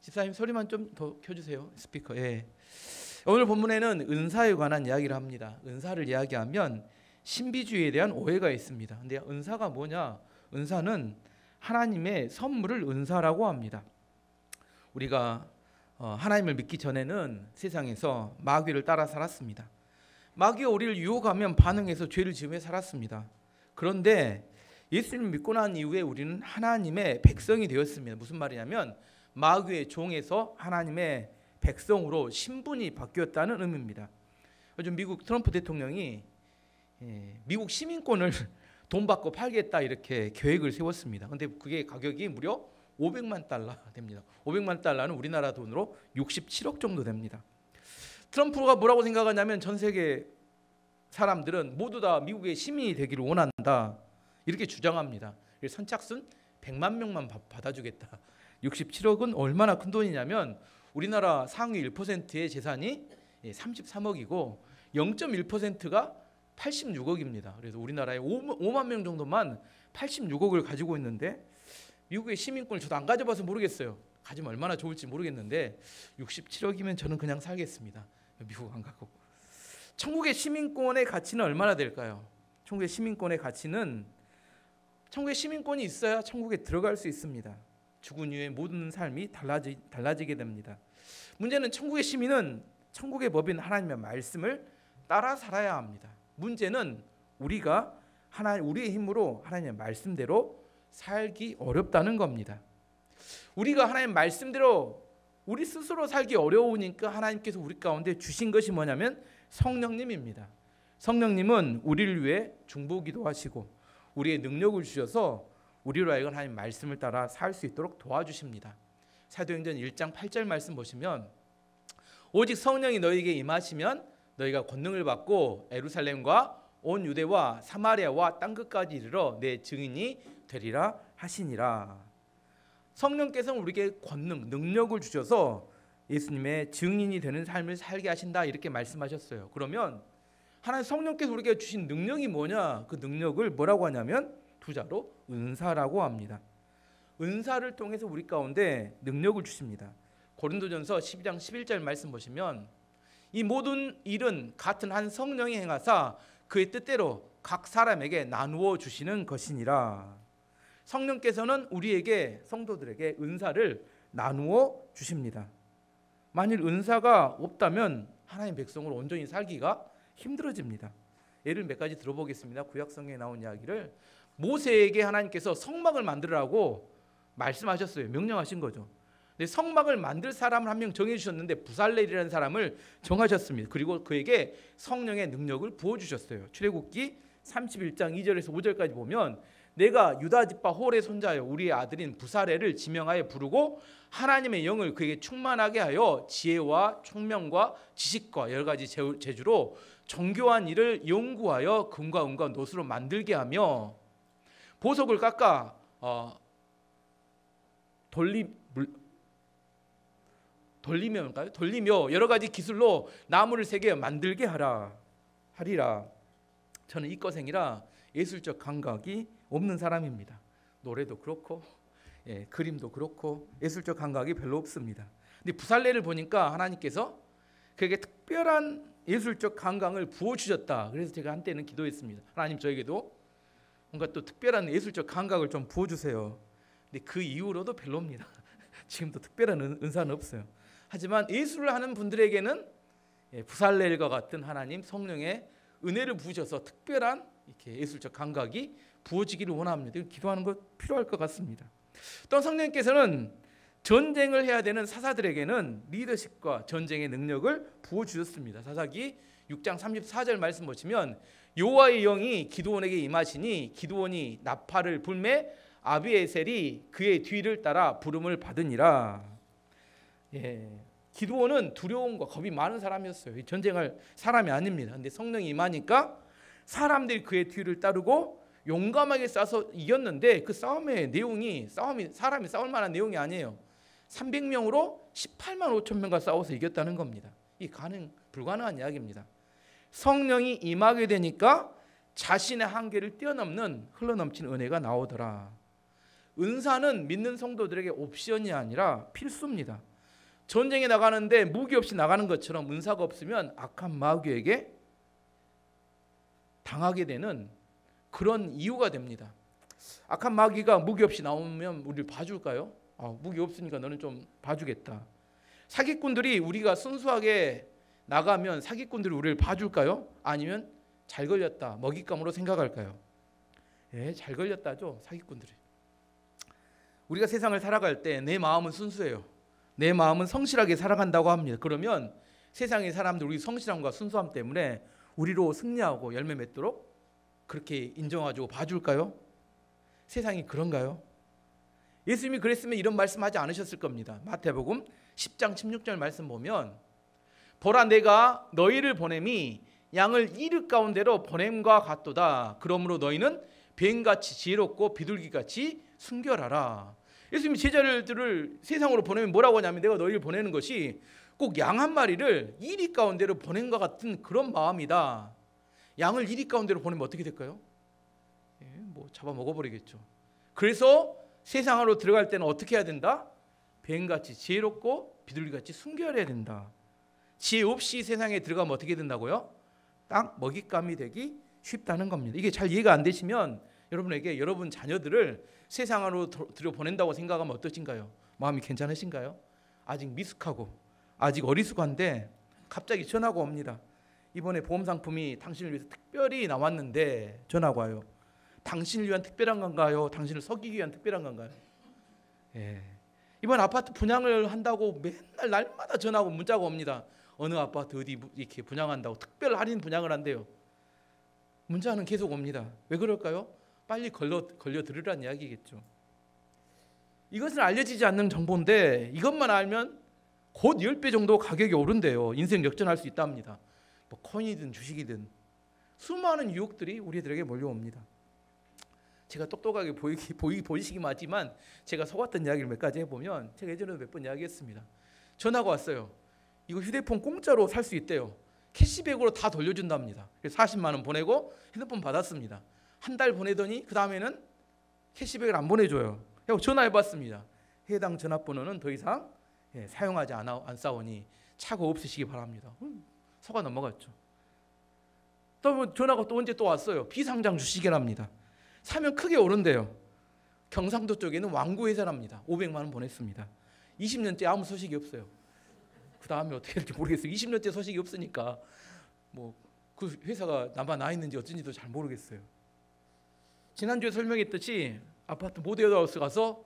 집사님 소리만 좀 더 켜주세요. 스피커. 예. 오늘 본문에는 은사에 관한 이야기를 합니다. 은사를 이야기하면 신비주의에 대한 오해가 있습니다. 근데 은사가 뭐냐? 은사는 하나님의 선물을 은사라고 합니다. 우리가 하나님을 믿기 전에는 세상에서 마귀를 따라 살았습니다. 마귀가 우리를 유혹하면 반응해서 죄를 지으며 살았습니다. 그런데 예수님을 믿고 난 이후에 우리는 하나님의 백성이 되었습니다. 무슨 말이냐면 마귀의 종에서 하나님의 백성으로 신분이 바뀌었다는 의미입니다. 요즘 미국 트럼프 대통령이 미국 시민권을 돈 받고 팔겠다 이렇게 계획을 세웠습니다. 근데 그게 가격이 무려 500만 달러 됩니다. 500만 달러는 우리나라 돈으로 67억 정도 됩니다. 트럼프가 뭐라고 생각하냐면 전 세계 사람들은 모두 다 미국의 시민이 되기를 원한다 이렇게 주장합니다. 선착순 100만 명만 받아주겠다. 67억은 얼마나 큰 돈이냐면 우리나라 상위 1%의 재산이 33억이고 0.1%가 86억입니다. 그래서 우리나라에 5만 명 정도만 86억을 가지고 있는데 미국의 시민권을 저도 안 가져봐서 모르겠어요. 가지면 얼마나 좋을지 모르겠는데 67억이면 저는 그냥 살겠습니다. 미국 안 가고. 천국의 시민권의 가치는 얼마나 될까요? 천국의 시민권의 가치는 천국의 시민권이 있어야 천국에 들어갈 수 있습니다. 죽은 이후에 모든 삶이 달라지게 됩니다. 문제는 천국의 시민은 천국의 법인 하나님의 말씀을 따라 살아야 합니다. 문제는 우리가 우리의 힘으로 하나님의 말씀대로 살기 어렵다는 겁니다. 우리가 하나님의 말씀대로 우리 스스로 살기 어려우니까 하나님께서 우리 가운데 주신 것이 뭐냐면 성령님입니다. 성령님은 우리를 위해 중보기도 하시고 우리의 능력을 주셔서 우리로 하여금 하나님 말씀을 따라 살 수 있도록 도와주십니다. 사도행전 1장 8절 말씀 보시면 오직 성령이 너희에게 임하시면 너희가 권능을 받고 예루살렘과 온 유대와 사마리아와 땅끝까지 이르러 내 증인이 되리라 하시니라. 성령께서는 우리에게 권능, 능력을 주셔서 예수님의 증인이 되는 삶을 살게 하신다 이렇게 말씀하셨어요. 그러면 하나님 성령께서 우리에게 주신 능력이 뭐냐? 그 능력을 뭐라고 하냐면 두 자로 은사라고 합니다. 은사를 통해서 우리 가운데 능력을 주십니다. 고린도전서 12장 11절 말씀 보시면 이 모든 일은 같은 한 성령이 행하사 그의 뜻대로 각 사람에게 나누어 주시는 것이니라. 성령께서는 우리에게 성도들에게 은사를 나누어 주십니다. 만일 은사가 없다면 하나님 백성으로 온전히 살기가 힘들어집니다. 예를 몇 가지 들어보겠습니다. 구약성경에 나온 이야기를 모세에게 하나님께서 성막을 만들라고 말씀하셨어요. 명령하신 거죠. 근데 성막을 만들 사람을 한 명 정해주셨는데 부살렐이라는 사람을 정하셨습니다. 그리고 그에게 성령의 능력을 부어주셨어요. 출애굽기 31장 2절에서 5절까지 보면 내가 유다 지파 홀의 손자여 우리의 아들인 부살렐을 지명하여 부르고 하나님의 영을 그에게 충만하게 하여 지혜와 총명과 지식과 여러 가지 재주로 정교한 일을 연구하여 금과 은과 노수로 만들게 하며 보석을 깎아 돌리며 여러 가지 기술로 나무를 새겨 만들게 하리라. 저는 이과생이라 예술적 감각이 없는 사람입니다. 노래도 그렇고 그림도 그렇고 예술적 감각이 별로 없습니다. 근데 부살렐을 보니까 하나님께서 그에게 특별한 예술적 감각을 부어주셨다. 그래서 제가 한때는 기도했습니다. 하나님 저에게도 뭔가 또 특별한 예술적 감각을 좀 부어주세요. 근데 그 이후로도 별로입니다. 지금도 특별한 은사는 없어요. 하지만 예술을 하는 분들에게는 부살렐과 같은 하나님 성령의 은혜를 부으셔서 특별한 이렇게 예술적 감각이 부어지기를 원합니다. 기도하는 것 필요할 것 같습니다. 또 성령께서는 전쟁을 해야 되는 사사들에게는 리더십과 전쟁의 능력을 부어주셨습니다. 사사기 6장 34절 말씀 보시면 여호와의 영이 기드온에게 임하시니 기드온이 나팔을 불매 아비에셀이 그의 뒤를 따라 부름을 받으니라. 기드온은 두려움과 겁이 많은 사람이었어요. 전쟁할 사람이 아닙니다. 근데 성령이 임하니까 사람들이 그의 뒤를 따르고 용감하게 싸서 이겼는데 그 싸움의 내용이 사람이 싸울 만한 내용이 아니에요. 300명으로 18만 5천 명과 싸워서 이겼다는 겁니다. 이 불가능한 이야기입니다. 성령이 임하게 되니까 자신의 한계를 뛰어넘는 흘러넘치는 은혜가 나오더라. 은사는 믿는 성도들에게 옵션이 아니라 필수입니다. 전쟁에 나가는데 무기 없이 나가는 것처럼 은사가 없으면 악한 마귀에게 당하게 되는 그런 이유가 됩니다. 악한 마귀가 무기 없이 나오면 우리를 봐줄까요? 무기 없으니까 너는 좀 봐주겠다. 사기꾼들이 우리가 순수하게 나가면 사기꾼들이 우리를 봐줄까요? 아니면 잘 걸렸다, 먹잇감으로 생각할까요? 잘 걸렸다죠, 사기꾼들이. 우리가 세상을 살아갈 때 내 마음은 순수해요. 내 마음은 성실하게 살아간다고 합니다. 그러면 세상의 사람들 우리 성실함과 순수함 때문에 우리로 승리하고 열매 맺도록 그렇게 인정해주고 봐줄까요? 세상이 그런가요? 예수님이 그랬으면 이런 말씀하지 않으셨을 겁니다. 마태복음 10장 16절 말씀 보면 보라 내가 너희를 보냄이 양을 이르 가운데로 보냄과 같도다. 그러므로 너희는 뱀같이 지혜롭고 비둘기같이 순결하라. 예수님이 제자들을 세상으로 보내면 뭐라고 하냐면 내가 너희를 보내는 것이 꼭 양 한 마리를 이리 가운데로 보낸 것 같은 그런 마음이다. 양을 이리 가운데로 보내면 어떻게 될까요? 잡아 먹어버리겠죠. 그래서 세상으로 들어갈 때는 어떻게 해야 된다? 뱀같이 지혜롭고 비둘기같이 순결해야 된다. 지혜 없이 세상에 들어가면 어떻게 된다고요? 딱 먹잇감이 되기 쉽다는 겁니다. 이게 잘 이해가 안 되시면 여러분에게 여러분 자녀들을 세상으로 들여보낸다고 생각하면 어떠신가요? 마음이 괜찮으신가요? 아직 미숙하고 아직 어리숙한데 갑자기 전화가 옵니다. 이번에 보험 상품이 당신을 위해서 특별히 나왔는데 전화가 와요. 당신을 위한 특별한 건가요? 당신을 속이기 위한 특별한 건가요? 이번 아파트 분양을 한다고 맨날 날마다 전화하고 문자가 옵니다. 어느 아파트 어디 이렇게 분양한다고 특별 할인 분양을 한대요. 문자는 계속 옵니다. 왜 그럴까요? 빨리 걸려 들으라는 이야기겠죠. 이것은 알려지지 않는 정보인데 이것만 알면 곧 10배 정도 가격이 오른대요. 인생 역전할 수 있답니다. 코인이든 주식이든 수많은 유혹들이 우리들에게 몰려옵니다. 제가 똑똑하게 보이시기만 하지만 제가 속았던 이야기를 몇 가지 해보면 제가 예전에도 몇 번 이야기했습니다. 전화가 왔어요. 이거 휴대폰 공짜로 살 수 있대요. 캐시백으로 다 돌려준답니다. 그래서 40만 원 보내고 핸드폰 받았습니다. 한 달 보내더니 그 다음에는 캐시백을 안 보내줘요. 그래서 전화해봤습니다. 해당 전화번호는 더 이상 사용하지 않사오니 착오 없으시기 바랍니다. 속아 넘어갔죠. 또 전화가 또 언제 또 왔어요. 비상장 주식이랍니다. 사면 크게 오른대요. 경상도 쪽에는 왕구회사랍니다. 500만 원 보냈습니다. 20년째 아무 소식이 없어요. 그 다음에 어떻게 될지 모르겠어요. 20년째 소식이 없으니까 그 회사가 남아 있는지 어쩐지도 잘 모르겠어요. 지난주에 설명했듯이 아파트 모델하우스 가서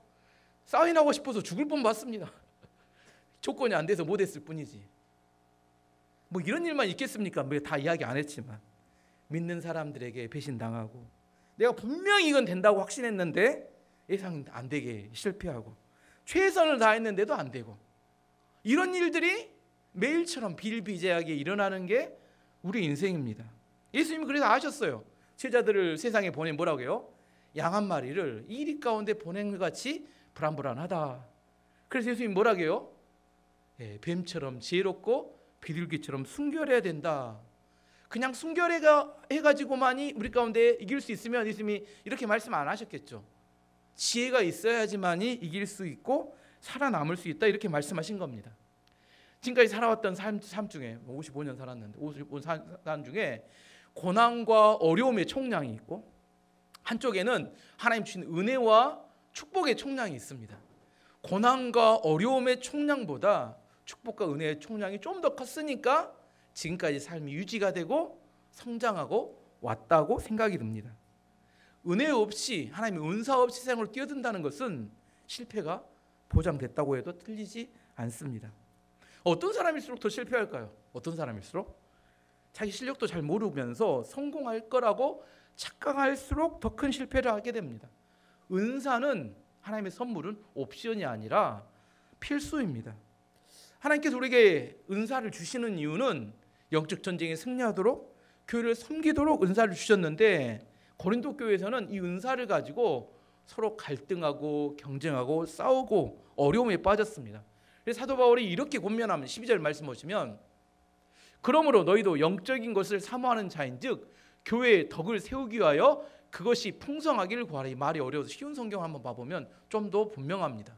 사인하고 싶어서 죽을 뻔 봤습니다. 조건이 안 돼서 못했을 뿐이지. 이런 일만 있겠습니까? 다 이야기 안 했지만 믿는 사람들에게 배신당하고 내가 분명히 이건 된다고 확신했는데 예상 안 되게 실패하고 최선을 다했는데도 안 되고 이런 일들이 매일처럼 비일비재하게 일어나는 게 우리 인생입니다. 예수님이 그래서 아셨어요. 제자들을 세상에 보낸 뭐라고 해요? 양 한 마리를 이리 가운데 보낸 것 같이 불안불안하다. 그래서 예수님이 뭐라고 해요? 뱀처럼 지혜롭고 비둘기처럼 순결해야 된다. 그냥 순결해가지고만이 우리 가운데 이길 수 있으면 예수님이 이렇게 말씀 안 하셨겠죠. 지혜가 있어야지만이 이길 수 있고 살아남을 수 있다 이렇게 말씀하신 겁니다. 지금까지 살아왔던 삶 중에 55년 살았는데 55년 삶 중에 고난과 어려움의 총량이 있고 한쪽에는 하나님 주신 은혜와 축복의 총량이 있습니다. 고난과 어려움의 총량보다 축복과 은혜의 총량이 좀 더 컸으니까 지금까지 삶이 유지가 되고 성장하고 왔다고 생각이 듭니다. 은혜 없이 하나님의 은사 없이 세상으로 뛰어든다는 것은 실패가 보장됐다고 해도 틀리지 않습니다. 어떤 사람일수록 더 실패할까요? 어떤 사람일수록? 자기 실력도 잘 모르면서 성공할 거라고 착각할수록 더 큰 실패를 하게 됩니다. 은사는 하나님의 선물은 옵션이 아니라 필수입니다. 하나님께서 우리에게 은사를 주시는 이유는 영적 전쟁에 승리하도록 교회를 섬기도록 은사를 주셨는데 고린도 교회에서는 이 은사를 가지고 서로 갈등하고 경쟁하고 싸우고 어려움에 빠졌습니다. 그래서 사도 바울이 이렇게 권면하면 12절 말씀 보시면 그러므로 너희도 영적인 것을 사모하는 자인즉 교회의 덕을 세우기 위하여 그것이 풍성하기를 구하라. 이 말이 어려워서 쉬운 성경 한번 봐보면 좀 더 분명합니다.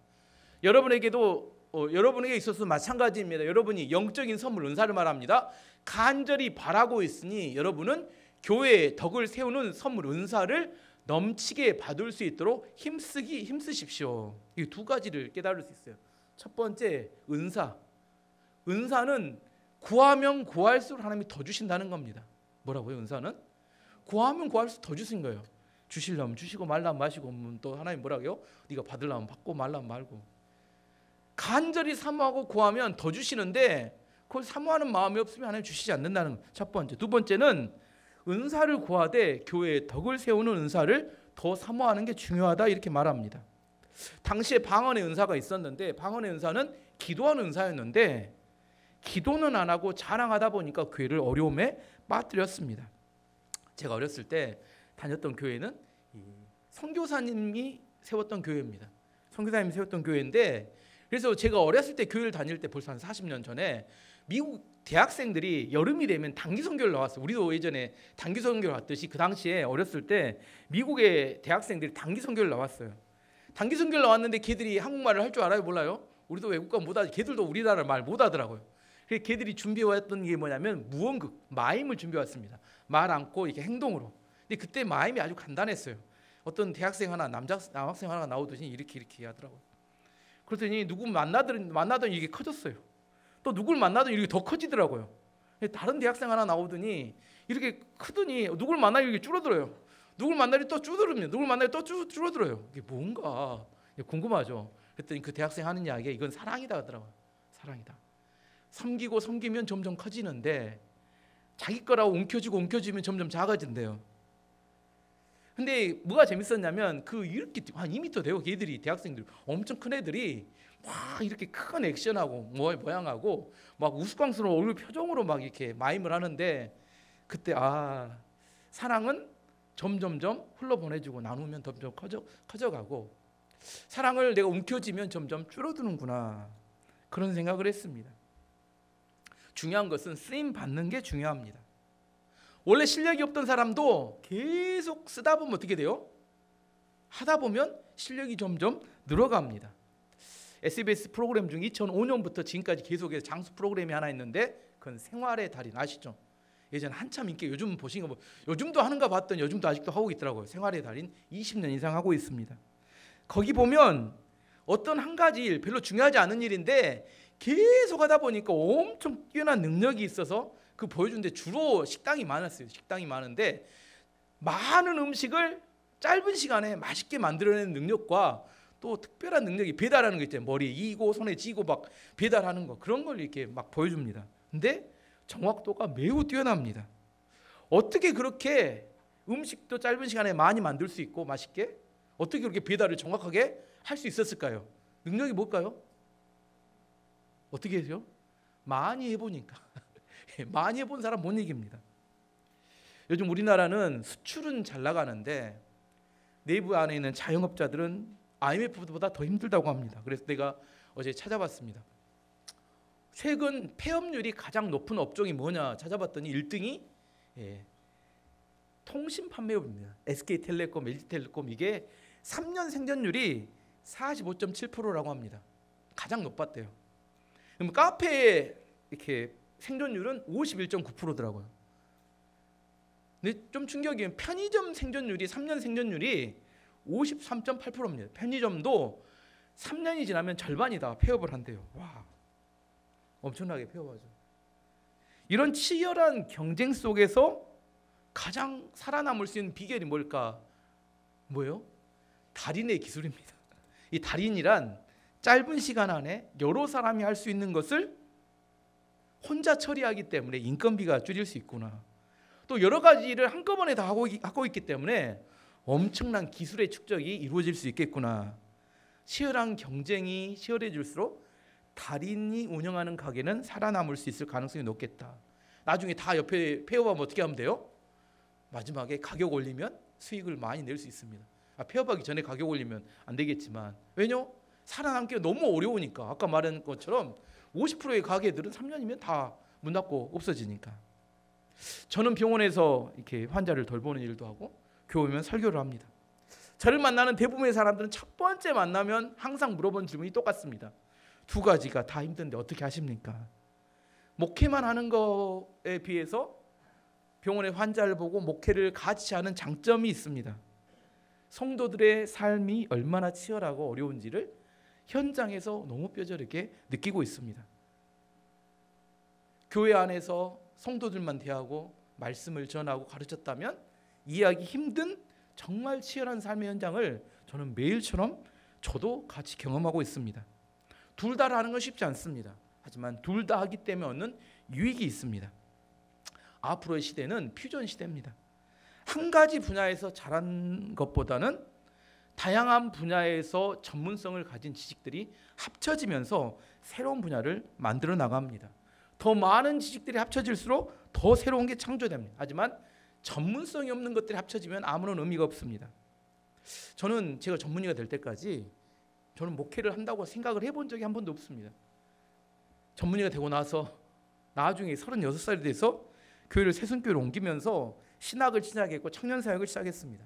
여러분에게도 여러분에게 있어서 마찬가지입니다. 여러분이 영적인 선물 은사를 말합니다. 간절히 바라고 있으니 여러분은 교회의 덕을 세우는 선물 은사를 넘치게 받을 수 있도록 힘쓰십시오. 이 두 가지를 깨달을 수 있어요. 첫 번째, 은사는 구하면 구할수록 하나님이 더 주신다는 겁니다. 뭐라고요? 은사는 구하면 구할수록 더 주신 거예요. 주시려면 주시고 말라면 마시고, 또 하나님 뭐라고요? 네가 받으려면 받고 말라면 말고. 간절히 사모하고 구하면 더 주시는데 그걸 사모하는 마음이 없으면 하나님 주시지 않는다는 것. 첫 번째. 두 번째는 은사를 구하되 교회의 덕을 세우는 은사를 더 사모하는 게 중요하다, 이렇게 말합니다. 당시에 방언의 은사가 있었는데, 방언의 은사는 기도하는 은사였는데 기도는 안 하고 자랑하다 보니까 교회를 어려움에 빠뜨렸습니다. 제가 어렸을 때 다녔던 교회는 선교사님이 세웠던 교회입니다. 선교사님이 세웠던 교회인데, 그래서 제가 어렸을 때 교회를 다닐 때 벌써 한 40년 전에 미국 대학생들이 여름이 되면 단기 선교를 나왔어요. 우리도 예전에 단기 선교를 왔듯이 그 당시에 어렸을 때 미국의 대학생들이 단기 선교를 나왔어요. 단기 선교를 나왔는데 걔들이 한국말을 할 줄 알아요? 몰라요? 우리도 외국가 못하지. 걔들도 우리나라 말 못하더라고요. 그래서 걔들이 준비해왔던 게 뭐냐면 무언극, 마임을 준비해왔습니다. 말 않고 이렇게 행동으로. 근데 그때 마임이 아주 간단했어요. 어떤 대학생 하나, 남학생 하나가 나오더니 이렇게 하더라고요. 그랬더니 누구 만나더니 이게 커졌어요. 또 누굴 만나더니 이렇게 더 커지더라고요. 다른 대학생 하나 나오더니 이렇게 크더니 누굴 만나니 이렇게 줄어들어요. 누굴 만나니 또 줄어듭니다. 누굴 만나니 또 줄어들어요. 이게 뭔가 궁금하죠. 그랬더니 그 대학생 하는 이야기가 이건 사랑이다 하더라고요. 사랑이다. 섬기면 점점 커지는데 자기 거라고 움켜쥐면 점점 작아진대요. 근데 뭐가 재밌었냐면 이렇게 한 2m 돼요. 걔들이, 대학생들 엄청 큰 애들이 막 이렇게 큰 액션하고 모양하고 막 우스꽝스러운 얼굴 표정으로 막 이렇게 마임을 하는데, 그때 사랑은 점점점 흘러보내주고 나누면 점점 커져가고 사랑을 내가 움켜쥐면 점점 줄어드는구나, 그런 생각을 했습니다. 중요한 것은 쓰임 받는 게 중요합니다. 원래 실력이 없던 사람도 계속 쓰다 보면 어떻게 돼요? 하다 보면 실력이 점점 늘어갑니다. SBS 프로그램 중 2005년부터 지금까지 계속해서 장수 프로그램이 하나 있는데 그건 생활의 달인 아시죠? 예전에 한참 인기, 요즘 보신 거 요즘도 하는가 봤더니 요즘도 아직도 하고 있더라고요. 생활의 달인 20년 이상 하고 있습니다. 거기 보면 어떤 한 가지 일, 별로 중요하지 않은 일인데 계속 하다 보니까 엄청 뛰어난 능력이 있어서 그 보여주는데 주로 식당이 많았어요. 식당이 많은데 많은 음식을 짧은 시간에 맛있게 만들어내는 능력과 또 특별한 능력이, 배달하는 거 있잖아요. 머리에 이고 손에 쥐고 막 배달하는 거, 그런 걸 이렇게 막 보여줍니다. 근데 정확도가 매우 뛰어납니다. 어떻게 그렇게 음식도 짧은 시간에 많이 만들 수 있고 맛있게, 어떻게 그렇게 배달을 정확하게 할 수 있었을까요? 능력이 뭘까요? 어떻게 해요? 많이 해보니까. 많이 해본 사람 못 이깁니다. 요즘 우리나라는 수출은 잘 나가는데 내부 안에 있는 자영업자들은 IMF보다 더 힘들다고 합니다. 그래서 내가 어제 찾아봤습니다. 최근 폐업률이 가장 높은 업종이 뭐냐 찾아봤더니 1등이 통신 판매업입니다. SK텔레콤, LG텔레콤, 이게 3년 생존율이 45.7%라고 합니다. 가장 높았대요. 그럼 카페에 이렇게 생존율은 51.9%더라고요. 근데 좀 충격이에요. 편의점 생존율이 3년 생존율이 53.8%입니다. 편의점도 3년이 지나면 절반이 다 폐업을 한대요. 와, 엄청나게 폐업하죠. 이런 치열한 경쟁 속에서 가장 살아남을 수 있는 비결이 뭘까? 뭐예요? 달인의 기술입니다. 이 달인이란 짧은 시간 안에 여러 사람이 할 수 있는 것을 혼자 처리하기 때문에 인건비가 줄일 수 있구나. 또 여러 가지 일을 한꺼번에 다 하고 있기 때문에 엄청난 기술의 축적이 이루어질 수 있겠구나. 치열한 경쟁이 치열해질수록 달인이 운영하는 가게는 살아남을 수 있을 가능성이 높겠다. 나중에 다 옆에 폐업하면 어떻게 하면 돼요? 마지막에 가격 올리면 수익을 많이 낼 수 있습니다. 폐업하기 전에 가격 올리면 안 되겠지만, 왜냐? 살아남기가 너무 어려우니까. 아까 말한 것처럼 50%의 가게들은 3년이면 다 문 닫고 없어지니까. 저는 병원에서 이렇게 환자를 돌보는 일도 하고 교회 오면 설교를 합니다. 저를 만나는 대부분의 사람들은 첫 번째 만나면 항상 물어보는 질문이 똑같습니다. 두 가지가 다 힘든데 어떻게 하십니까? 목회만 하는 거에 비해서 병원의 환자를 보고 목회를 같이 하는 장점이 있습니다. 성도들의 삶이 얼마나 치열하고 어려운지를 현장에서 너무 뼈저리게 느끼고 있습니다. 교회 안에서 성도들만 대하고 말씀을 전하고 가르쳤다면 이해하기 힘든 정말 치열한 삶의 현장을 저는 매일처럼 저도 같이 경험하고 있습니다. 둘 다 하는 건 쉽지 않습니다. 하지만 둘 다 하기 때문에 얻는 유익이 있습니다. 앞으로의 시대는 퓨전 시대입니다. 한 가지 분야에서 잘한 것보다는 다양한 분야에서 전문성을 가진 지식들이 합쳐지면서 새로운 분야를 만들어 나갑니다. 더 많은 지식들이 합쳐질수록 더 새로운 게 창조됩니다. 하지만 전문성이 없는 것들이 합쳐지면 아무런 의미가 없습니다. 저는 제가 전문의가 될 때까지 저는 목회를 한다고 생각을 해본 적이 한 번도 없습니다. 전문의가 되고 나서 나중에 36살이 돼서 교회를 새순교회로 옮기면서 신학을 시작했고 청년사역을 시작했습니다.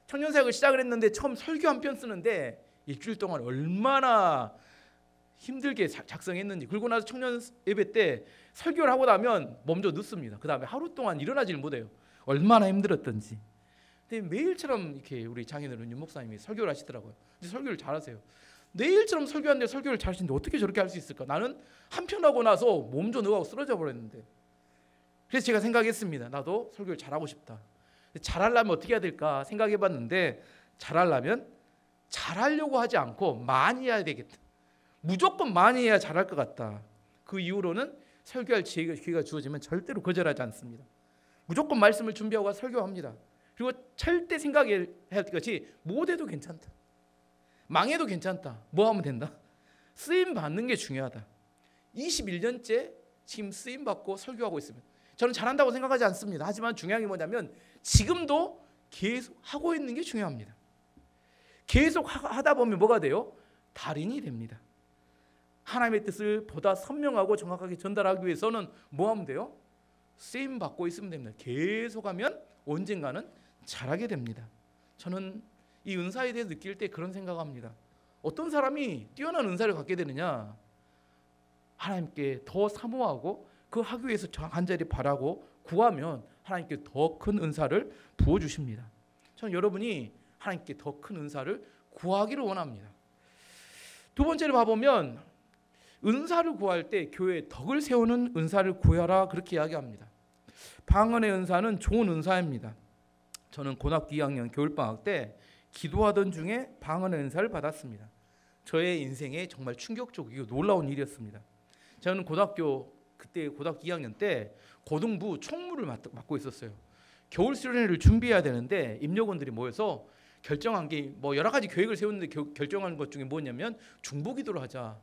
청년사역을 시작을 했는데 처음 설교 한 편 쓰는데 일주일 동안 얼마나 힘들게 작성했는지, 그리고 나서 청년 예배 때 설교를 하고 나면 몸져 눕습니다. 그 다음에 하루 동안 일어나질 못해요. 얼마나 힘들었던지. 근데 매일처럼 이렇게 우리 장인어른 윤 목사님이 설교를 하시더라고요. 근데 설교를 잘하세요. 내일처럼 설교하는데 설교를 잘하시는데 어떻게 저렇게 할 수 있을까? 나는 한 편 하고 나서 몸져 누워서 쓰러져 버렸는데. 그래서 제가 생각했습니다. 나도 설교를 잘하고 싶다. 잘하려면 어떻게 해야 될까 생각해봤는데, 잘하려면 잘하려고 하지 않고 많이 해야 되겠다. 무조건 많이 해야 잘할 것 같다. 그 이후로는 설교할 기회가 주어지면 절대로 거절하지 않습니다. 무조건 말씀을 준비하고 설교합니다. 그리고 절대 생각해야 할 것이 못해도 괜찮다. 망해도 괜찮다. 뭐 하면 된다? 쓰임 받는 게 중요하다. 21년째 지금 쓰임 받고 설교하고 있습니다. 저는 잘한다고 생각하지 않습니다. 하지만 중요한 게 뭐냐면 지금도 계속 하고 있는 게 중요합니다. 계속 하다 보면 뭐가 돼요? 달인이 됩니다. 하나님의 뜻을 보다 선명하고 정확하게 전달하기 위해서는 뭐 하면 돼요? 쓰임 받고 있으면 됩니다. 계속하면 언젠가는 잘하게 됩니다. 저는 이 은사에 대해서 느낄 때 그런 생각합니다. 어떤 사람이 뛰어난 은사를 갖게 되느냐? 하나님께 더 사모하고 그 하기 위해서 간절히 바라고 구하면 하나님께 더 큰 은사를 부어주십니다. 저는 여러분이 하나님께 더 큰 은사를 구하기를 원합니다. 두 번째로 봐보면 은사를 구할 때 교회에 덕을 세우는 은사를 구하라, 그렇게 이야기합니다. 방언의 은사는 좋은 은사입니다. 저는 고등학교 2학년 겨울방학 때 기도하던 중에 방언의 은사를 받았습니다. 저의 인생에 정말 충격적이고 놀라운 일이었습니다. 저는 그때 고등학교 2학년 때 고등부 총무를 맡고 있었어요. 겨울 수련회를 준비해야 되는데 임력원들이 모여서 결정한 게 뭐 여러 가지 계획을 세웠는데 결정한 것 중에 뭐냐면 중보기도를 하자.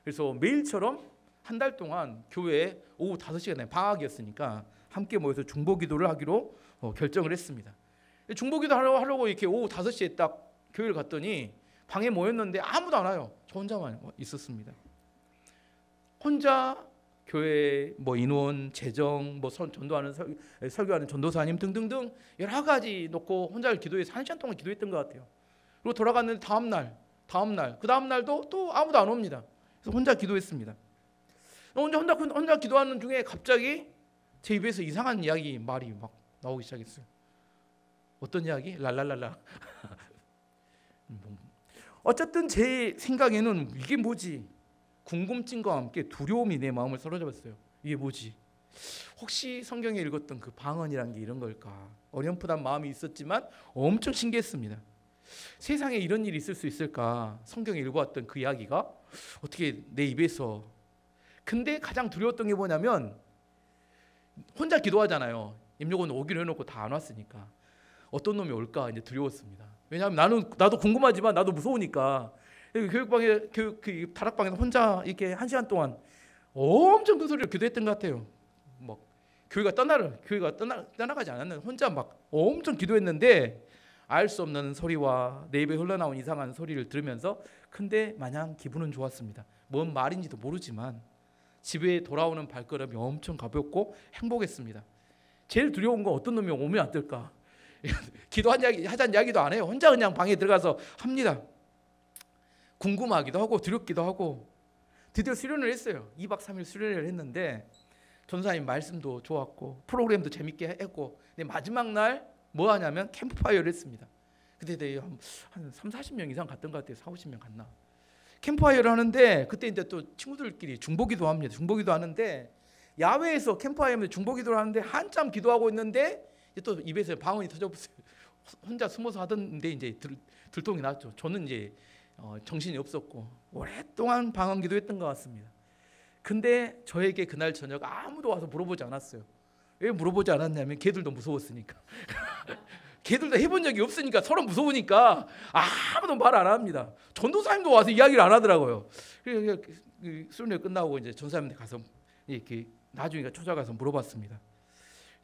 그래서 매일처럼 한 달 동안 교회에 오후 5시간에 방학이었으니까 함께 모여서 중보기도를 하기로 결정을 했습니다. 중보기도 하려고 이렇게 오후 5시에 딱 교회를 갔더니 방에 모였는데 아무도 안 와요. 저 혼자만 있었습니다. 혼자 교회 뭐 인원, 재정, 뭐 전도하는 설교하는 전도사님 등등등 여러 가지 놓고 혼자 기도해서 1시간 동안 기도했던 것 같아요. 그리고 돌아갔는데 다음 날, 그 다음 날도 또 아무도 안 옵니다. 그래서 혼자 기도했습니다. 혼자 기도하는 중에 갑자기 제 입에서 이상한 말이 막 나오기 시작했어요. 어떤 이야기? 랄랄랄라. 어쨌든 제 생각에는 이게 뭐지? 궁금증과 함께 두려움이 내 마음을 사로잡았어요. 이게 뭐지? 혹시 성경에 읽었던 그 방언이란 게 이런 걸까? 어렴풋한 마음이 있었지만 엄청 신기했습니다. 세상에 이런 일이 있을 수 있을까? 성경에 읽어왔던 그 이야기가 어떻게 내 입에서. 근데 가장 두려웠던 게 뭐냐면 혼자 기도하잖아요. 임력원 오기로 해놓고 다 안 왔으니까 어떤 놈이 올까 이제 두려웠습니다. 왜냐하면 나도 궁금하지만 나도 무서우니까. 교육방에 그 다락방에서 혼자 이렇게 1시간 동안 엄청 큰 소리로 기도했던 것 같아요. 막 교회가 떠나가지 않았는데 혼자 막 엄청 기도했는데 알 수 없는 소리와 내 입에 흘러나온 이상한 소리를 들으면서 근데 마냥 기분은 좋았습니다. 뭔 말인지도 모르지만 집에 돌아오는 발걸음이 엄청 가볍고 행복했습니다. 제일 두려운 건 어떤 놈이 오면 안 될까? 하자는 이야기도 안 해요. 혼자 그냥 방에 들어가서 합니다. 궁금하기도 하고 두렵기도 하고 드디어 수련을 했어요. 2박 3일 수련을 했는데 전사님 말씀도 좋았고 프로그램도 재밌게 했고, 근데 마지막 날 뭐 하냐면 캠프파이어를 했습니다. 그때 한 3, 40명 이상 갔던 것 같아요. 4, 50명 갔나. 캠프파이어를 하는데 그때 이제 또 친구들끼리 중보기도 합니다. 중보기도 하는데 야외에서 캠프파이어면 중보기도를 하는데 한참 기도하고 있는데 또 입에서 방언이 터져버렸어요. 혼자 숨어서 하던데 이제 들통이 났죠. 저는 이제 정신이 없었고 오랫동안 방언 기도했던 것 같습니다. 근데 저에게 그날 저녁 아무도 와서 물어보지 않았어요. 왜 물어보지 않았냐면 걔들도 무서웠으니까. 걔들도 해본 적이 없으니까 서로 무서우니까 아무도 말 안 합니다. 전도사님도 와서 이야기를 안 하더라고요. 그래서 수련회 끝나고 이제 전사님한테 가서 이렇게 나중에 찾아가서 물어봤습니다.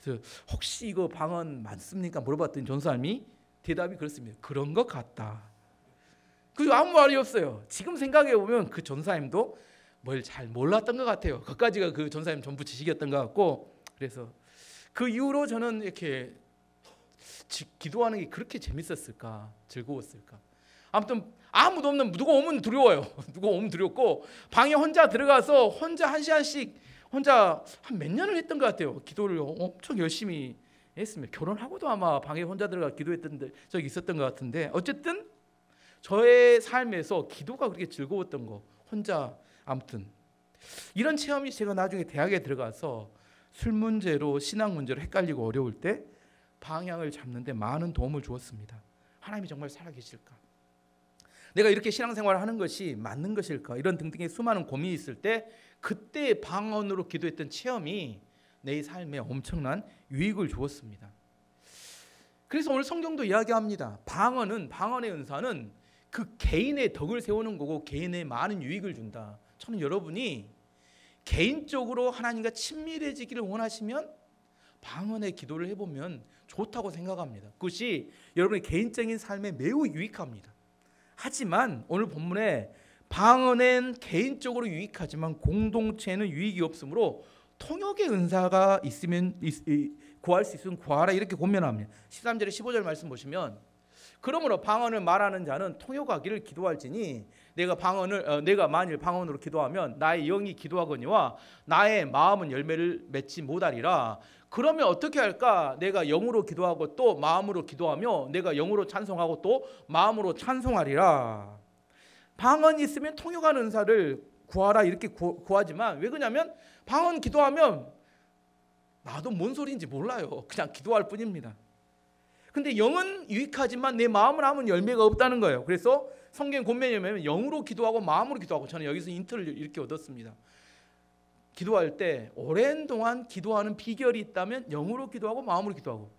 그래서 혹시 이거 방언 맞습니까? 물어봤더니 전사님이 대답이 그렇습니다. 그런 것 같다. 그리고 아무 말이 없어요. 지금 생각해 보면 그 전사님도 뭘 잘 몰랐던 것 같아요. 그까지가 그 전사님 전부 지식이었던 것 같고, 그래서 그 이후로 저는 이렇게 기도하는 게 그렇게 재밌었을까, 즐거웠을까. 아무튼 아무도 없는, 누가 오면 두려워요. 누가 오면 두렵고 방에 혼자 들어가서 혼자 1시간씩 혼자 한 몇 년을 했던 것 같아요. 기도를 엄청 열심히 했습니다. 결혼하고도 아마 방에 혼자 들어가 기도했던 적이 있었던 것 같은데, 어쨌든 저의 삶에서 기도가 그렇게 즐거웠던 거, 혼자 아무튼 이런 체험이 제가 나중에 대학에 들어가서 술 문제로 신앙 문제로 헷갈리고 어려울 때 방향을 잡는 데 많은 도움을 주었습니다. 하나님이 정말 살아계실까? 내가 이렇게 신앙생활을 하는 것이 맞는 것일까? 이런 등등의 수많은 고민이 있을 때 그때 방언으로 기도했던 체험이 내 삶에 엄청난 유익을 주었습니다. 그래서 오늘 성경도 이야기합니다. 방언의 은사는 그 개인의 덕을 세우는 거고 개인의 많은 유익을 준다. 저는 여러분이 개인적으로 하나님과 친밀해지기를 원하시면 방언의 기도를 해보면 좋다고 생각합니다. 그것이 여러분의 개인적인 삶에 매우 유익합니다. 하지만 오늘 본문에 방언은 개인적으로 유익하지만 공동체에는 유익이 없으므로 통역의 은사가 있으면 구할 수 있으면 구하라, 이렇게 권면합니다. 13절에 15절 말씀 보시면, 그러므로 방언을 말하는 자는 통역하기를 기도할지니 내가 만일 방언으로 기도하면 나의 영이 기도하거니와 나의 마음은 열매를 맺지 못하리라. 그러면 어떻게 할까? 내가 영으로 기도하고 또 마음으로 기도하며 내가 영으로 찬송하고 또 마음으로 찬송하리라. 방언이 있으면 통역하는 은사를 구하라, 이렇게 구하지만, 왜 그러냐면 방언 기도하면 나도 뭔 소리인지 몰라요. 그냥 기도할 뿐입니다. 근데 영은 유익하지만 내 마음을 하면 열매가 없다는 거예요. 그래서 성경 권면이 뭐냐면 영으로 기도하고 마음으로 기도하고, 저는 여기서 힌트를 이렇게 얻었습니다. 기도할 때 오랜 동안 기도하는 비결이 있다면 영으로 기도하고 마음으로 기도하고,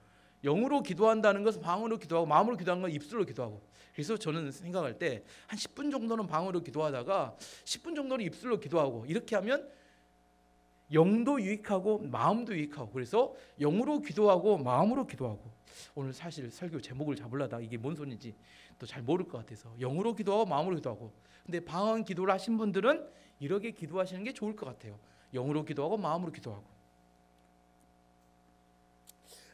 영으로 기도한다는 것은 방언으로 기도하고 마음으로 기도하는 건 입술로 기도하고. 그래서 저는 생각할 때 한 10분 정도는 방언으로 기도하다가 10분 정도는 입술로 기도하고, 이렇게 하면 영도 유익하고 마음도 유익하고, 그래서 영으로 기도하고 마음으로 기도하고. 오늘 사실 설교 제목을 잡으려다 이게 뭔 소리인지 또 잘 모를 것 같아서 영으로 기도하고 마음으로 기도하고. 근데 방언 기도를 하신 분들은 이렇게 기도하시는 게 좋을 것 같아요. 영으로 기도하고 마음으로 기도하고.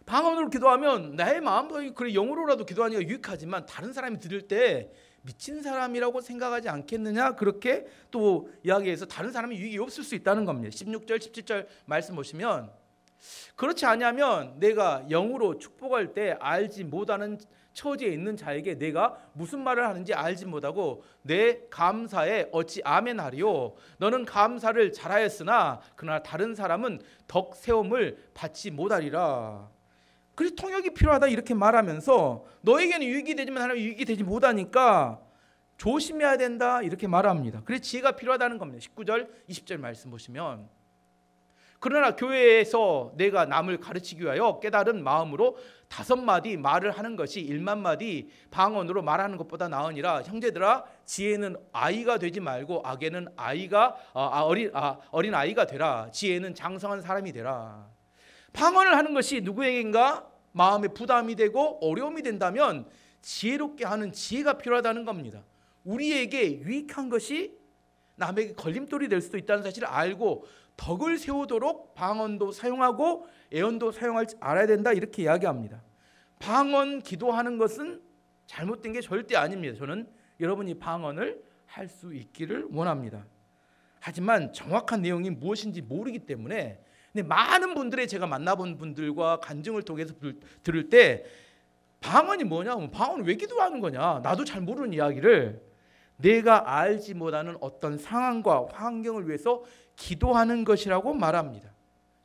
방언으로 기도하면 나의 마음도 그래 영으로라도 기도하니까 유익하지만 다른 사람이 들을 때 미친 사람이라고 생각하지 않겠느냐, 그렇게 또 이야기해서 다른 사람이 유익이 없을 수 있다는 겁니다. 16절 17절 말씀 보시면, 그렇지 않으면 내가 영으로 축복할 때 알지 못하는 처지에 있는 자에게 내가 무슨 말을 하는지 알지 못하고 내 감사에 어찌 아멘하리요. 너는 감사를 잘하였으나 그러나 다른 사람은 덕 세움을 받지 못하리라. 그래서 통역이 필요하다 이렇게 말하면서 너에게는 유익이 되지만 하나님 유익이 되지 못하니까 조심해야 된다 이렇게 말합니다. 그래서 지혜가 필요하다는 겁니다. 19절 20절 말씀 보시면, 그러나 교회에서 내가 남을 가르치기 위하여 깨달은 마음으로 5마디 말을 하는 것이 1만마디 방언으로 말하는 것보다 나으니라. 형제들아, 지혜는 아이가 되지 말고 악에는 어린 아이가 되라. 지혜는 장성한 사람이 되라. 방언을 하는 것이 누구에게인가 마음에 부담이 되고 어려움이 된다면 지혜롭게 하는 지혜가 필요하다는 겁니다. 우리에게 유익한 것이 남에게 걸림돌이 될 수도 있다는 사실을 알고 덕을 세우도록 방언도 사용하고 애언도 사용할 줄 알아야 된다 이렇게 이야기합니다. 방언 기도하는 것은 잘못된 게 절대 아닙니다. 저는 여러분이 방언을 할 수 있기를 원합니다. 하지만 정확한 내용이 무엇인지 모르기 때문에, 근데 많은 분들의 제가 만나본 분들과 간증을 통해서 들을 때 방언이 뭐냐, 방언은 왜 기도하는 거냐, 나도 잘 모르는 이야기를 내가 알지 못하는 어떤 상황과 환경을 위해서 기도하는 것이라고 말합니다.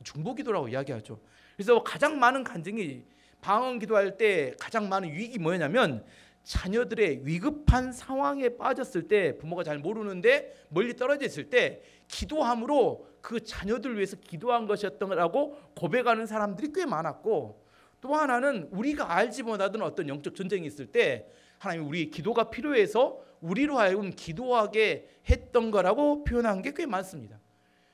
중보기도라고 이야기하죠. 그래서 가장 많은 간증이 방언 기도할 때 가장 많은 위기 뭐냐면 자녀들의 위급한 상황에 빠졌을 때, 부모가 잘 모르는데 멀리 떨어져 있을 때 기도함으로 그 자녀들 위해서 기도한 것이었던 거라고 고백하는 사람들이 꽤 많았고, 또 하나는 우리가 알지 못하던 어떤 영적 전쟁이 있을 때 하나님 우리의 기도가 필요해서 우리로 하여금 기도하게 했던 거라고 표현한 게 꽤 많습니다.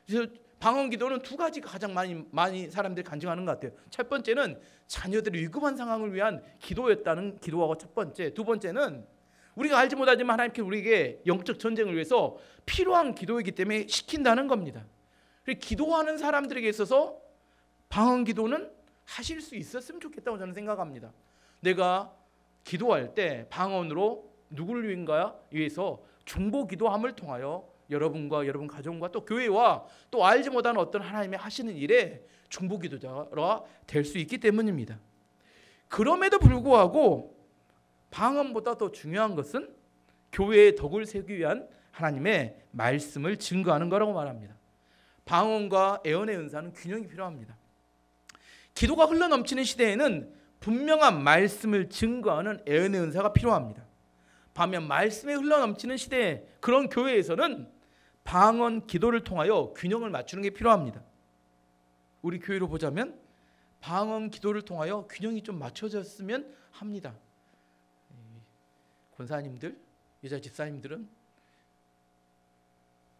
그래서 방언 기도는 두 가지가 가장 많이 사람들이 간증하는 것 같아요. 첫 번째는 자녀들의 위급한 상황을 위한 기도였다는 기도하고 첫 번째, 두 번째는 우리가 알지 못하지만 하나님께서 우리에게 영적 전쟁을 위해서 필요한 기도이기 때문에 시킨다는 겁니다. 기도하는 사람들에게 있어서 방언 기도는 하실 수 있었으면 좋겠다고 저는 생각합니다. 내가 기도할 때 방언으로 누구를 위해서 중보 기도함을 통하여 여러분과 여러분 가정과 또 교회와 또 알지 못하는 어떤 하나님의 하시는 일에 중보 기도자가 될 수 있기 때문입니다. 그럼에도 불구하고 방언보다 더 중요한 것은 교회의 덕을 세우기 위한 하나님의 말씀을 증거하는 거라고 말합니다. 방언과 예언의 은사는 균형이 필요합니다. 기도가 흘러넘치는 시대에는 분명한 말씀을 증거하는 예언의 은사가 필요합니다. 반면 말씀에 흘러넘치는 시대에 그런 교회에서는 방언 기도를 통하여 균형을 맞추는 게 필요합니다. 우리 교회로 보자면 방언 기도를 통하여 균형이 좀 맞춰졌으면 합니다. 권사님들, 여자 집사님들은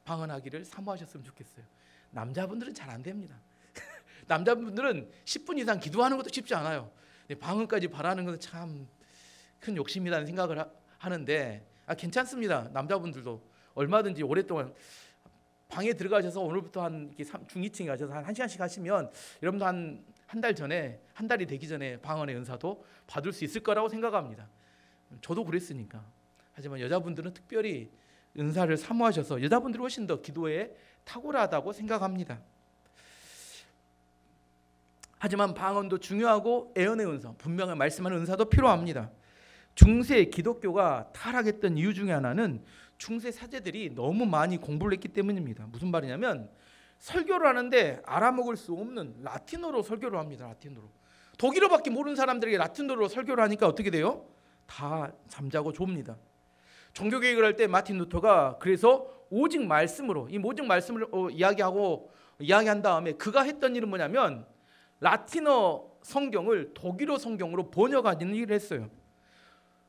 방언하기를 사모하셨으면 좋겠어요. 남자분들은 잘 안 됩니다. 남자분들은 10분 이상 기도하는 것도 쉽지 않아요. 방언까지 바라는 것은 참 큰 욕심이라는 생각을 하는데 괜찮습니다. 남자분들도 얼마든지 오랫동안 방에 들어가셔서 오늘부터 한 중2층에 가셔서 한 1시간씩 하시면 여러분도 한 달 전에, 한 달이 되기 전에 방언의 은사도 받을 수 있을 거라고 생각합니다. 저도 그랬으니까. 하지만 여자분들은 특별히 은사를 사모하셔서 여자분들이 훨씬 더 기도에 탁월하다고 생각합니다. 하지만 방언도 중요하고 예언의 은사, 분명히 말씀하는 은사도 필요합니다. 중세 기독교가 타락했던 이유 중에 하나는 중세 사제들이 너무 많이 공부를 했기 때문입니다. 무슨 말이냐면 설교를 하는데 알아먹을 수 없는 라틴어로 설교를 합니다. 라틴어로. 독일어밖에 모르는 사람들에게 라틴어로 설교를 하니까 어떻게 돼요? 다 잠자고 좁니다. 종교개혁을 할 때 마틴 루터가 그래서 오직 말씀으로, 이 오직 말씀을 이야기한 다음에 그가 했던 일은 뭐냐면 라틴어 성경을 독일어 성경으로 번역하는 일을 했어요.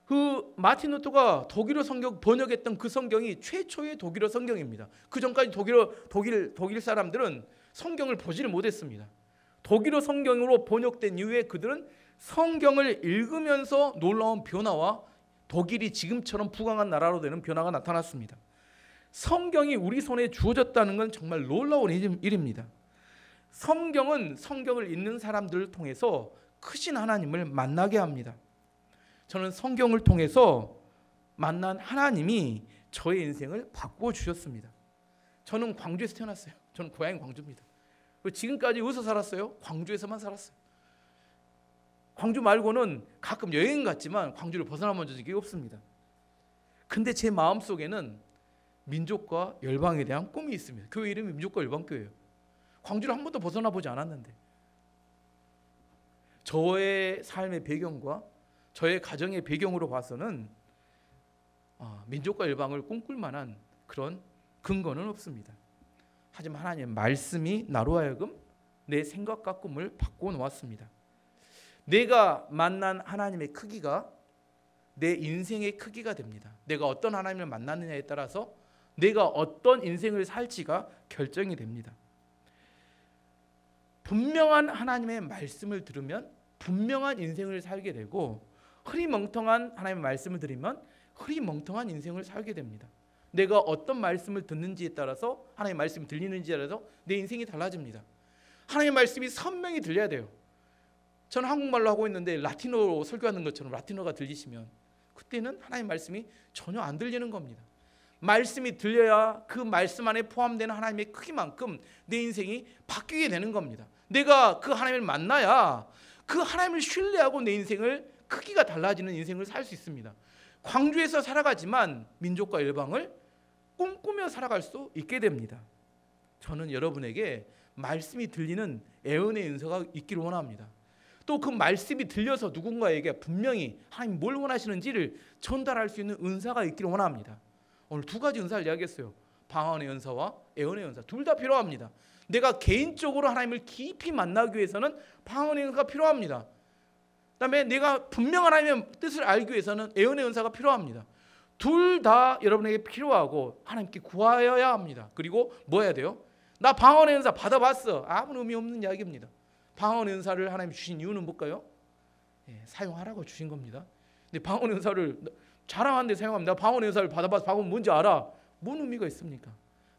그 마틴 루터가 독일어 성경 번역했던 그 성경이 최초의 독일어 성경입니다. 그 전까지 독일 사람들은 성경을 보지를 못했습니다. 독일어 성경으로 번역된 이후에 그들은 성경을 읽으면서 놀라운 변화와 독일이 지금처럼 부강한 나라로 되는 변화가 나타났습니다. 성경이 우리 손에 주어졌다는 건 정말 놀라운 일입니다. 성경은 성경을 읽는 사람들을 통해서 크신 하나님을 만나게 합니다. 저는 성경을 통해서 만난 하나님이 저의 인생을 바꿔주셨습니다. 저는 광주에서 태어났어요. 저는 고향이 광주입니다. 지금까지 어디서 살았어요? 광주에서만 살았어요. 광주 말고는 가끔 여행 갔지만 광주를 벗어나본 적이 없습니다. 근데 제 마음속에는 민족과 열방에 대한 꿈이 있습니다. 교회 이름이 민족과 열방교회예요. 광주를 한 번도 벗어나 보지 않았는데 저의 삶의 배경과 저의 가정의 배경으로 봐서는 민족과 열방을 꿈꿀 만한 그런 근거는 없습니다. 하지만 하나님의 말씀이 나로 하여금 내 생각과 꿈을 바꿔놓았습니다. 내가 만난 하나님의 크기가 내 인생의 크기가 됩니다. 내가 어떤 하나님을 만났느냐에 따라서 내가 어떤 인생을 살지가 결정이 됩니다. 분명한 하나님의 말씀을 들으면 분명한 인생을 살게 되고, 흐리멍텅한 하나님의 말씀을 들으면 흐리멍텅한 인생을 살게 됩니다. 내가 어떤 말씀을 듣는지에 따라서, 하나님의 말씀이 들리는지에 따라서 내 인생이 달라집니다. 하나님의 말씀이 선명히 들려야 돼요. 저는 한국말로 하고 있는데 라틴어로 설교하는 것처럼 라틴어가 들리시면 그때는 하나님의 말씀이 전혀 안 들리는 겁니다. 말씀이 들려야 그 말씀 안에 포함되는 하나님의 크기만큼 내 인생이 바뀌게 되는 겁니다. 내가 그 하나님을 만나야 그 하나님을 신뢰하고 내 인생을 크기가 달라지는 인생을 살 수 있습니다. 광주에서 살아가지만 민족과 열방을 꿈꾸며 살아갈 수 있게 됩니다. 저는 여러분에게 말씀이 들리는 애언의 은사가 있기를 원합니다. 또 그 말씀이 들려서 누군가에게 분명히 하나님 뭘 원하시는지를 전달할 수 있는 은사가 있기를 원합니다. 오늘 두 가지 은사를 이야기했어요. 방언의 은사와 애언의 은사, 둘 다 필요합니다. 내가 개인적으로 하나님을 깊이 만나기 위해서는 방언의 은사가 필요합니다. 그다음에 내가 분명한 하나님의 뜻을 알기 위해서는 애언의 은사가 필요합니다. 둘 다 여러분에게 필요하고 하나님께 구하여야 합니다. 그리고 뭐 해야 돼요? 나 방언의 은사 받아봤어. 아무 의미 없는 이야기입니다. 방언의 은사를 하나님 주신 이유는 뭘까요? 사용하라고 주신 겁니다. 근데 방언의 은사를 자랑하는데 사용합니다. 방언의 은사를 받아봐서 방언 뭔지 알아. 뭔 의미가 있습니까?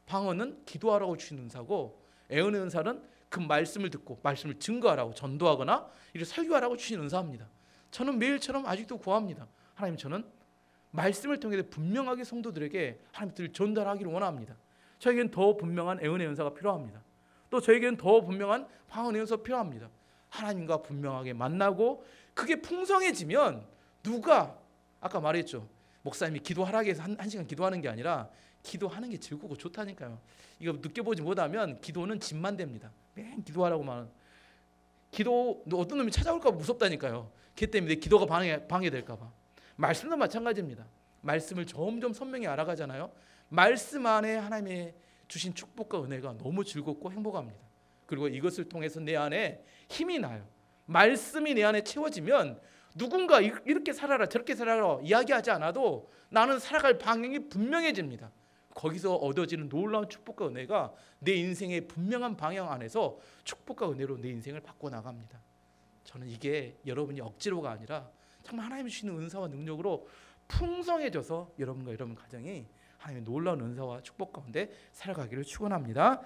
방언은 기도하라고 주신 은사고, 애언의 은사는 그 말씀을 듣고 말씀을 증거하라고, 전도하거나 이를 설교하라고 주신 은사입니다. 저는 매일처럼 아직도 구합니다. 하나님, 저는 말씀을 통해 분명하게 성도들에게 하나님 뜻을 전달하기를 원합니다. 저에게는 더 분명한 애언의 은사가 필요합니다. 또 저에게는 더 분명한 방언의 은사가 필요합니다. 하나님과 분명하게 만나고 그게 풍성해지면 누가, 아까 말했죠, 목사님이 기도하라고 해서 한 시간 기도하는 게 아니라 기도하는 게 즐겁고 좋다니까요. 이거 느껴보지 못하면 기도는 짐만 됩니다. 맨 기도하라고만. 기도 어떤 놈이 찾아올까 봐 무섭다니까요. 걔 때문에 내 기도가 방해될까 봐. 말씀도 마찬가지입니다. 말씀을 점점 선명히 알아가잖아요. 말씀 안에 하나님의 주신 축복과 은혜가 너무 즐겁고 행복합니다. 그리고 이것을 통해서 내 안에 힘이 나요. 말씀이 내 안에 채워지면 누군가 이렇게 살아라 저렇게 살아라 이야기하지 않아도 나는 살아갈 방향이 분명해집니다. 거기서 얻어지는 놀라운 축복과 은혜가 내 인생의 분명한 방향 안에서 축복과 은혜로 내 인생을 바꿔나갑니다. 저는 이게 여러분이 억지로가 아니라 정말 하나님이 주시는 은사와 능력으로 풍성해져서 여러분과 여러분 가정이 하나님의 놀라운 은사와 축복 가운데 살아가기를 축원합니다.